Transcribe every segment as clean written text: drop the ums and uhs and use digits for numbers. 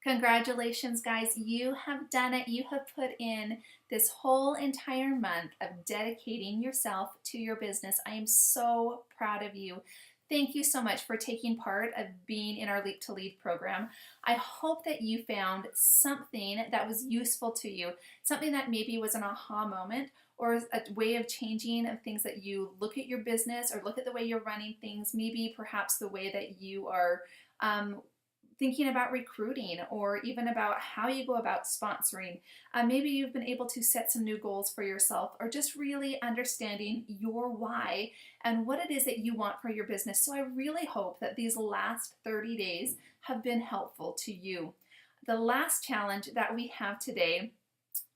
Congratulations, guys. You have done it. You have put in this whole entire month of dedicating yourself to your business. I am so proud of you. Thank you so much for taking part of being in our Leap to Lead program. I hope that you found something that was useful to you, something that maybe was an aha moment or a way of changing of things that you look at your business or look at the way you're running things, maybe perhaps the way that you are thinking about recruiting or even about how you go about sponsoring. Maybe you've been able to set some new goals for yourself or just really understanding your why and what it is that you want for your business. So I really hope that these last 30 days have been helpful to you. The last challenge that we have today,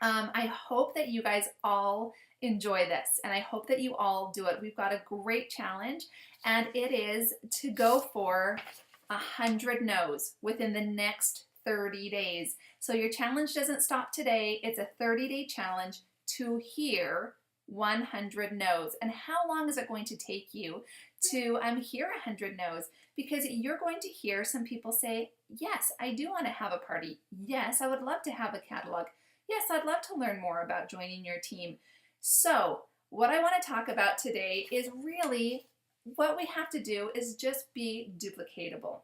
I hope that you guys all enjoy this and I hope that you all do it. We've got a great challenge and it is to go for 100 no's within the next 30 days. So your challenge doesn't stop today. It's a 30-day challenge to hear 100 no's. And how long is it going to take you to hear 100 no's? Because you're going to hear some people say, yes, I do want to have a party. Yes, I would love to have a catalog. Yes, I'd love to learn more about joining your team. So what I want to talk about today is really what we have to do is just be duplicatable.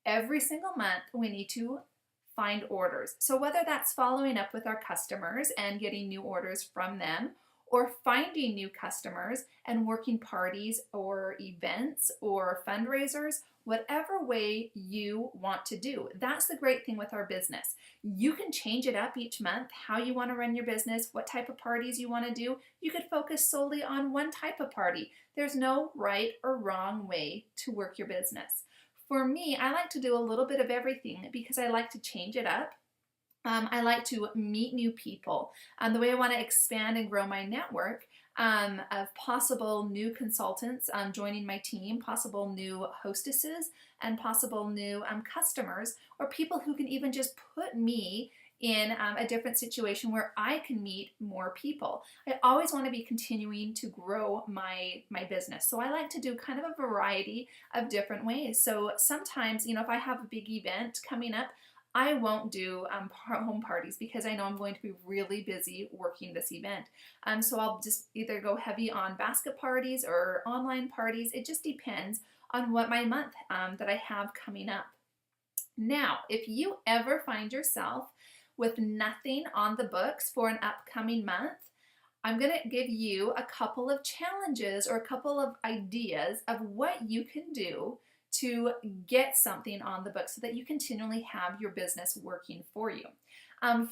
Every single month, we need to find orders. So whether that's following up with our customers and getting new orders from them, or finding new customers and working parties or events or fundraisers, whatever way you want to do. That's the great thing with our business. You can change it up each month, how you want to run your business, what type of parties you want to do. You could focus solely on one type of party. There's no right or wrong way to work your business. For me, I like to do a little bit of everything because I like to change it up. I like to meet new people. The way I want to expand and grow my network of possible new consultants joining my team, possible new hostesses, and possible new customers, or people who can even just put me in a different situation where I can meet more people. I always want to be continuing to grow my business. So I like to do kind of a variety of different ways. So sometimes, if I have a big event coming up, I won't do home parties because I know I'm going to be really busy working this event. So I'll just either go heavy on basket parties or online parties. It just depends on what my month that I have coming up. Now, if you ever find yourself with nothing on the books for an upcoming month, I'm going to give you a couple of challenges or a couple of ideas of what you can do to get something on the book so that you continually have your business working for you.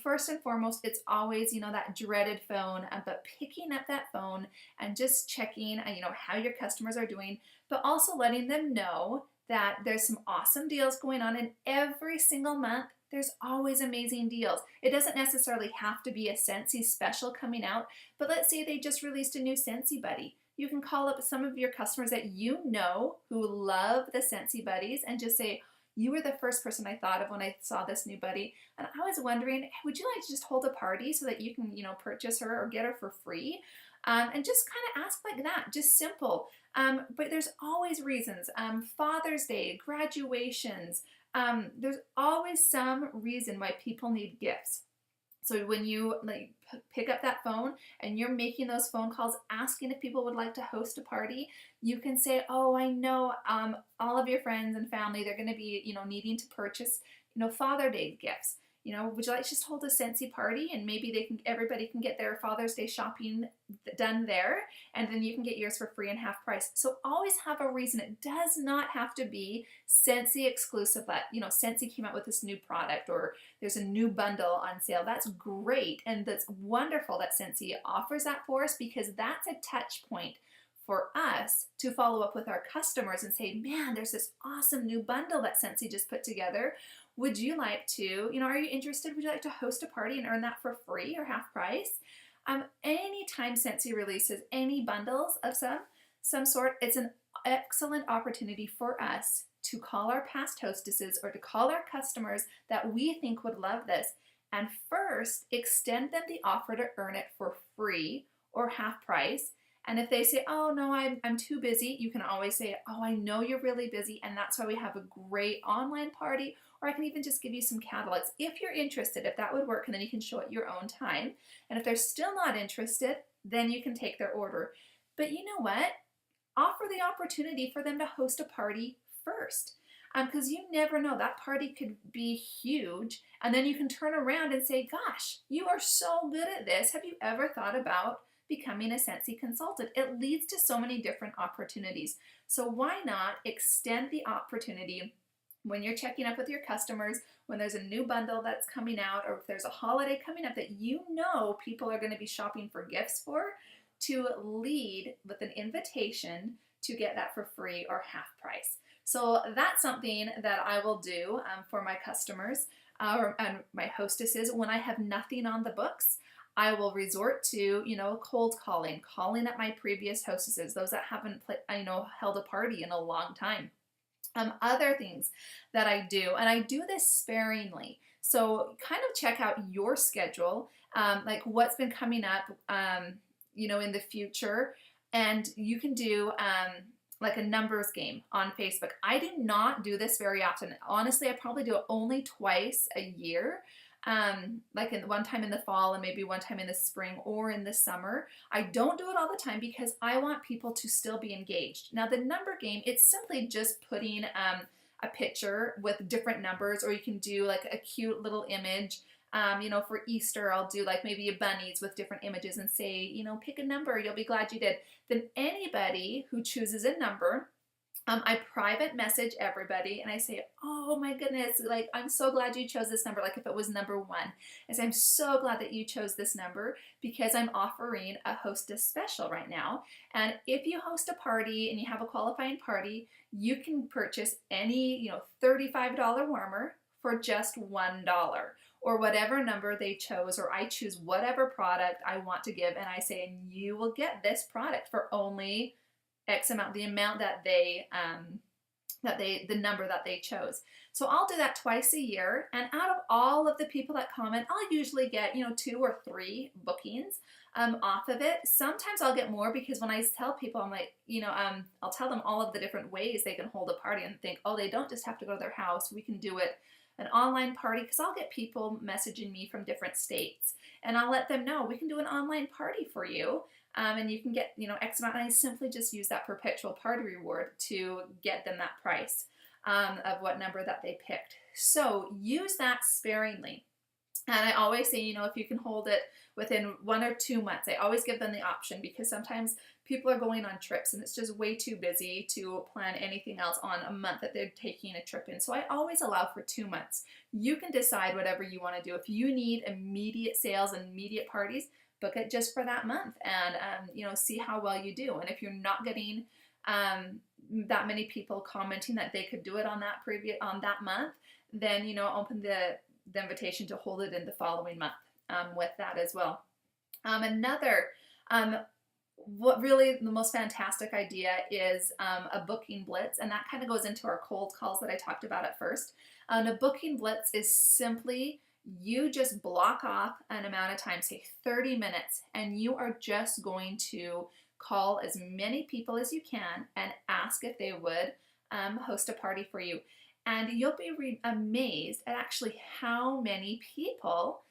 First and foremost, it's always, that dreaded phone, but picking up that phone and just checking, how your customers are doing, but also letting them know that there's some awesome deals going on, and every single month there's always amazing deals. It doesn't necessarily have to be a Scentsy special coming out, but let's say they just released a new Scentsy Buddy. You can call up some of your customers that you know who love the Scentsy Buddies and just say, you were the first person I thought of when I saw this new buddy. And I was wondering, would you like to just hold a party so that you can, purchase her or get her for free? And just kind of ask like that, just simple. But there's always reasons. Father's Day, graduations, there's always some reason why people need gifts. So when you pick up that phone and you're making those phone calls asking if people would like to host a party, you can say, oh, I know all of your friends and family, they're going to be, needing to purchase, Father's Day gifts. Would you like to just hold a Scentsy party and maybe everybody can get their Father's Day shopping done there, and then you can get yours for free and half price. So always have a reason. It does not have to be Scentsy exclusive that, Scentsy came out with this new product or there's a new bundle on sale. That's great, and that's wonderful that Scentsy offers that for us because that's a touch point for us to follow up with our customers and say, man, there's this awesome new bundle that Scentsy just put together. Would you like to, are you interested? Would you like to host a party and earn that for free or half price? Anytime Scentsy releases any bundles of some sort, it's an excellent opportunity for us to call our past hostesses or to call our customers that we think would love this and first extend them the offer to earn it for free or half price. And if they say, oh no, I'm too busy, you can always say, oh, I know you're really busy, and that's why we have a great online party, or I can even just give you some catalogs if you're interested, if that would work, and then you can show at your own time. And if they're still not interested, then you can take their order. But you know what? Offer the opportunity for them to host a party first. Because you never know, that party could be huge, and then you can turn around and say, gosh, you are so good at this. Have you ever thought about becoming a Scentsy consultant? It leads to so many different opportunities. So why not extend the opportunity when you're checking up with your customers, when there's a new bundle that's coming out, or if there's a holiday coming up that you know people are going to be shopping for gifts for, to lead with an invitation to get that for free or half price. So that's something that I will do for my customers and my hostesses when I have nothing on the books. I will resort to, cold calling at my previous hostesses, those that haven't held a party in a long time. Other things that I do, and I do this sparingly. So kind of check out your schedule, like what's been coming up, in the future, and you can do like a numbers game on Facebook. I do not do this very often. Honestly, I probably do it only twice a year. Like one time in the fall and maybe one time in the spring or in the summer. I don't do it all the time because I want people to still be engaged. Now the number game, it's simply just putting a picture with different numbers, or you can do like a cute little image. For Easter, I'll do like maybe a bunnies with different images and say, pick a number, you'll be glad you did. Then anybody who chooses a number, I private message everybody and I say, oh my goodness, like I'm so glad you chose this number. Like if it was number 1, I say, I'm so glad that you chose this number because I'm offering a hostess special right now. And if you host a party and you have a qualifying party, you can purchase any, $35 warmer for just $1, or whatever number they chose, or I choose whatever product I want to give, and I say, and you will get this product for only X amount, the amount that the number that they chose. So I'll do that twice a year, and out of all of the people that comment, I'll usually get 2 or 3 bookings off of it. Sometimes I'll get more because when I tell people, I'm like, I'll tell them all of the different ways they can hold a party and think, oh, they don't just have to go to their house. We can do it an online party, because I'll get people messaging me from different states, and I'll let them know we can do an online party for you, and you can get X amount. And I simply just use that perpetual party reward to get them that price of what number that they picked. So use that sparingly. And I always say, if you can hold it within 1 or 2 months, I always give them the option, because sometimes people are going on trips and it's just way too busy to plan anything else on a month that they're taking a trip in. So I always allow for 2 months. You can decide whatever you want to do. If you need immediate sales and immediate parties, book it just for that month and, see how well you do. And if you're not getting that many people commenting that they could do it on that month, then, open the invitation to hold it in the following month with that as well. What really the most fantastic idea is a booking blitz, and that kind of goes into our cold calls that I talked about at first. A booking blitz is simply you just block off an amount of time, say 30 minutes, and you are just going to call as many people as you can and ask if they would host a party for you. And you'll be amazed at actually how many people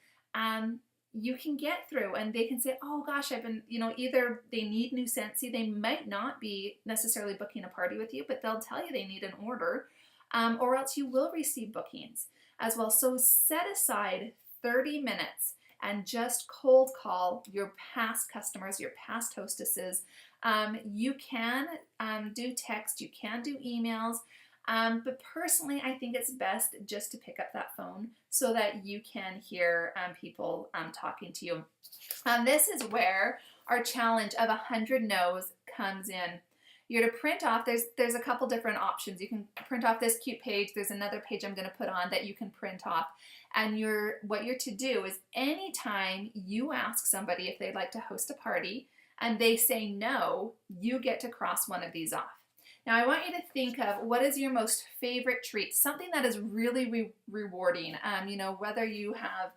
you can get through, and they can say, oh gosh, I've been, either they need new Scentsy, they might not be necessarily booking a party with you, but they'll tell you they need an order, or else you will receive bookings as well. So set aside 30 minutes and just cold call your past customers, your past hostesses. You can do text, you can do emails, but personally, I think it's best just to pick up that phone so that you can hear people talking to you. This is where our challenge of 100 no's comes in. You're to print off, there's a couple different options. You can print off this cute page. There's another page I'm going to put on that you can print off. And what you're to do is anytime you ask somebody if they'd like to host a party and they say no, you get to cross one of these off. Now I want you to think of what is your most favorite treat, something that is really rewarding. Whether you have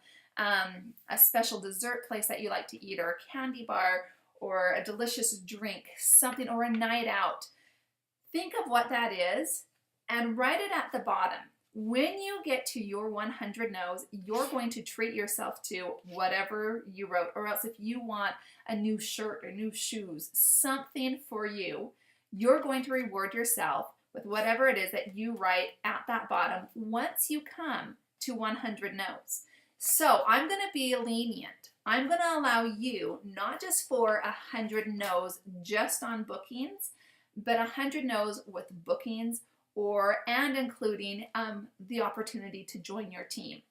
a special dessert place that you like to eat, or a candy bar, or a delicious drink, something, or a night out. Think of what that is and write it at the bottom. When you get to your 100 no's, you're going to treat yourself to whatever you wrote, or else if you want a new shirt or new shoes, something for you, you're going to reward yourself with whatever it is that you write at that bottom once you come to 100 no's. So I'm going to be lenient. I'm going to allow you not just for 100 no's just on bookings, but 100 no's with bookings and including the opportunity to join your team.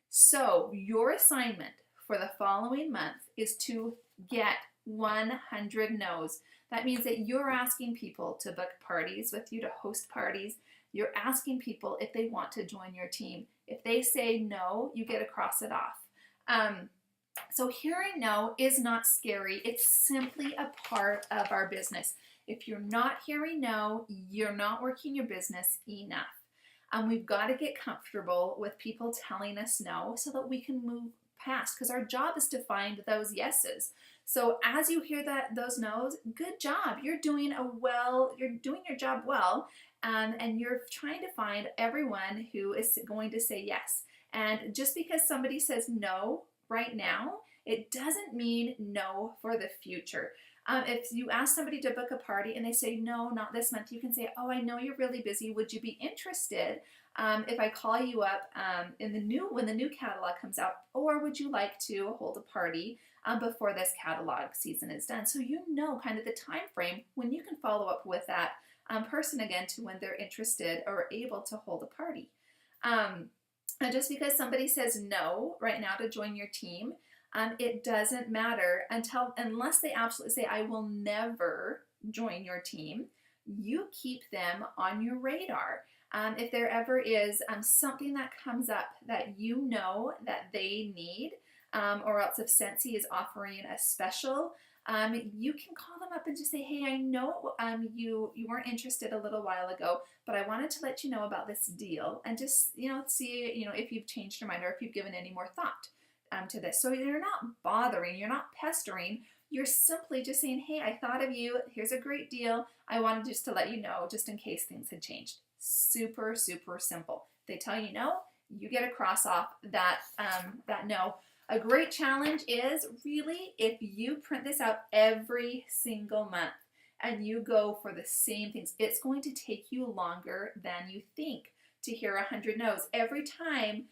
So your assignment for the following month is to get 100 no's. That means that you're asking people to book parties with you, to host parties. You're asking people if they want to join your team. If they say no, you get to cross it off. So hearing no is not scary. It's simply a part of our business. If you're not hearing no, you're not working your business enough. We've got to get comfortable with people telling us no so that we can move past, because our job is to find those yeses. So as you hear those no's, good job. You're doing your job well, and you're trying to find everyone who is going to say yes. And just because somebody says no right now, it doesn't mean no for the future. If you ask somebody to book a party and they say, no, not this month, you can say, oh, I know you're really busy. Would you be interested if I call you up when the new catalog comes out? Or would you like to hold a party before this catalog season is done? So you know kind of the time frame when you can follow up with that person again to when they're interested or able to hold a party. And just because somebody says no right now to join your team, it doesn't matter unless they absolutely say, I will never join your team. You keep them on your radar. If there ever is something that comes up that you know that they need, or else if Scentsy is offering a special, you can call them up and just say, hey, I know you weren't interested a little while ago, but I wanted to let you know about this deal, and just see if you've changed your mind or if you've given any more thought to this. So you're not bothering, you're not pestering, you're simply just saying, hey, I thought of you, here's a great deal, I wanted just to let you know just in case things had changed. Super, super simple. If they tell you no, you get to cross off that no. A great challenge is really if you print this out every single month and you go for the same things, it's going to take you longer than you think to hear 100 no's. Every time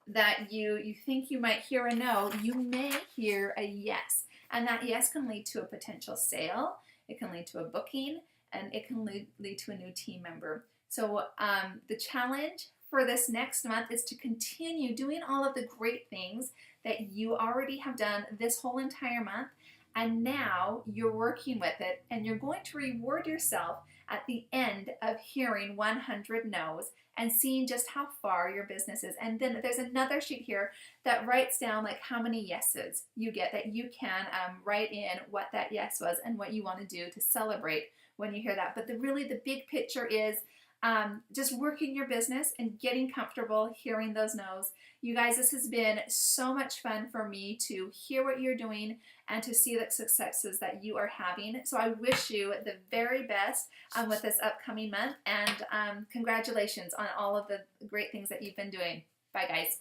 that you think you might hear a no, you may hear a yes. And that yes can lead to a potential sale, it can lead to a booking, and it can lead to a new team member. So the challenge for this next month is to continue doing all of the great things that you already have done this whole entire month, and now you're working with it, and you're going to reward yourself at the end of hearing 100 no's and seeing just how far your business is. And then there's another sheet here that writes down like how many yeses you get, that you can write in what that yes was and what you want to do to celebrate when you hear that. But really the big picture is just working your business and getting comfortable hearing those no's. You guys, this has been so much fun for me to hear what you're doing and to see the successes that you are having. So I wish you the very best with this upcoming month, and congratulations on all of the great things that you've been doing. Bye, guys.